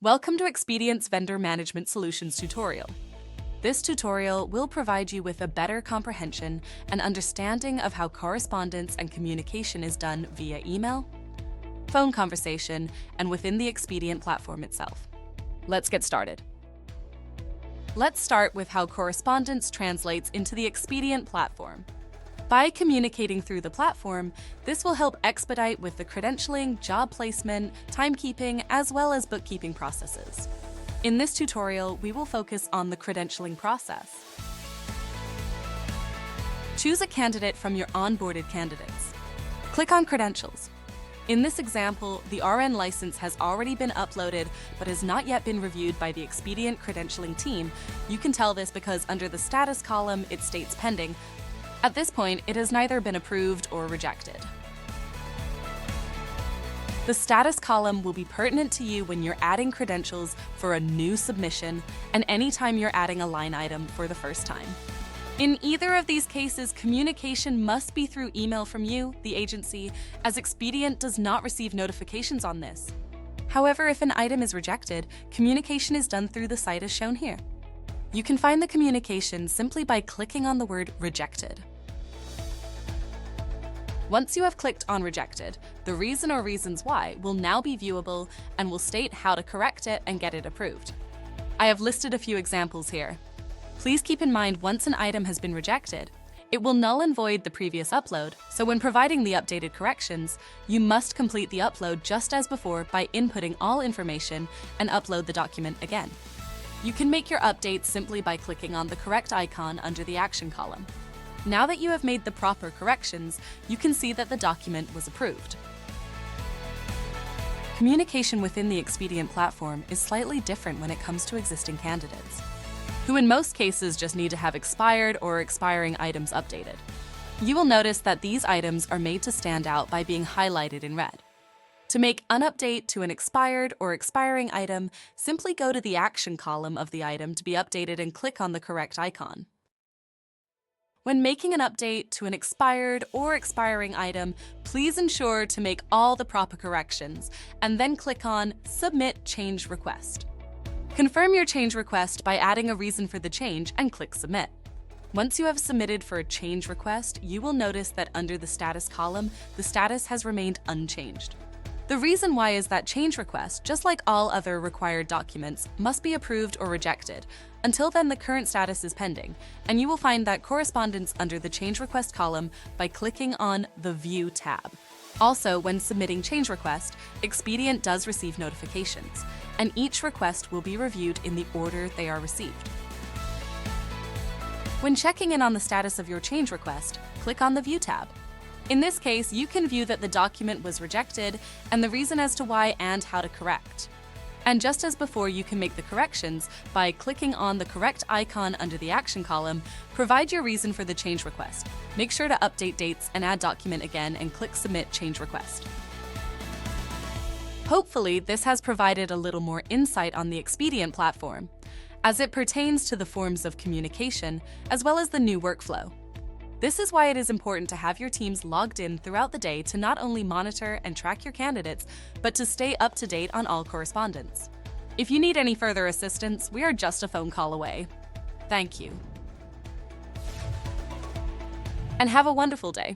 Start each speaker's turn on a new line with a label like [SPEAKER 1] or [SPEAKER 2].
[SPEAKER 1] Welcome to Expedient's Vendor Management Solutions tutorial. This tutorial will provide you with a better comprehension and understanding of how correspondence and communication is done via email, phone conversation, and within the Expedient platform itself. Let's get started. Let's start with how correspondence translates into the Expedient platform. By communicating through the platform, this will help expedite with the credentialing, job placement, timekeeping, as well as bookkeeping processes. In this tutorial, we will focus on the credentialing process. Choose a candidate from your onboarded candidates. Click on Credentials. In this example, the RN license has already been uploaded but has not yet been reviewed by the Expedient credentialing team. You can tell this because under the status column, it states pending. At this point, it has neither been approved or rejected. The status column will be pertinent to you when you're adding credentials for a new submission and anytime you're adding a line item for the first time. In either of these cases, communication must be through email from you, the agency, as Expedient does not receive notifications on this. However, if an item is rejected, communication is done through the site as shown here. You can find the communication simply by clicking on the word Rejected. Once you have clicked on Rejected, the reason or reasons why will now be viewable and will state how to correct it and get it approved. I have listed a few examples here. Please keep in mind once an item has been rejected, it will null and void the previous upload, so when providing the updated corrections, you must complete the upload just as before by inputting all information and upload the document again. You can make your updates simply by clicking on the correct icon under the action column. Now that you have made the proper corrections, you can see that the document was approved. Communication within the Expedient platform is slightly different when it comes to existing candidates, who in most cases just need to have expired or expiring items updated. You will notice that these items are made to stand out by being highlighted in red. To make an update to an expired or expiring item, simply go to the action column of the item to be updated and click on the correct icon. When making an update to an expired or expiring item, please ensure to make all the proper corrections and then click on Submit Change Request. Confirm your change request by adding a reason for the change and click Submit. Once you have submitted for a change request, you will notice that under the status column, the status has remained unchanged. The reason why is that change requests, just like all other required documents, must be approved or rejected. Until then, the current status is pending, and you will find that correspondence under the change request column by clicking on the View tab. Also, when submitting change request, Expedient does receive notifications, and each request will be reviewed in the order they are received. When checking in on the status of your change request, click on the View tab. In this case, you can view that the document was rejected and the reason as to why and how to correct. And just as before, you can make the corrections by clicking on the correct icon under the action column. Provide your reason for the change request. Make sure to update dates and add document again and click Submit Change Request. Hopefully, this has provided a little more insight on the Expedient platform as it pertains to the forms of communication as well as the new workflow. This is why it is important to have your teams logged in throughout the day to not only monitor and track your candidates, but to stay up to date on all correspondence. If you need any further assistance, we are just a phone call away. Thank you. And have a wonderful day.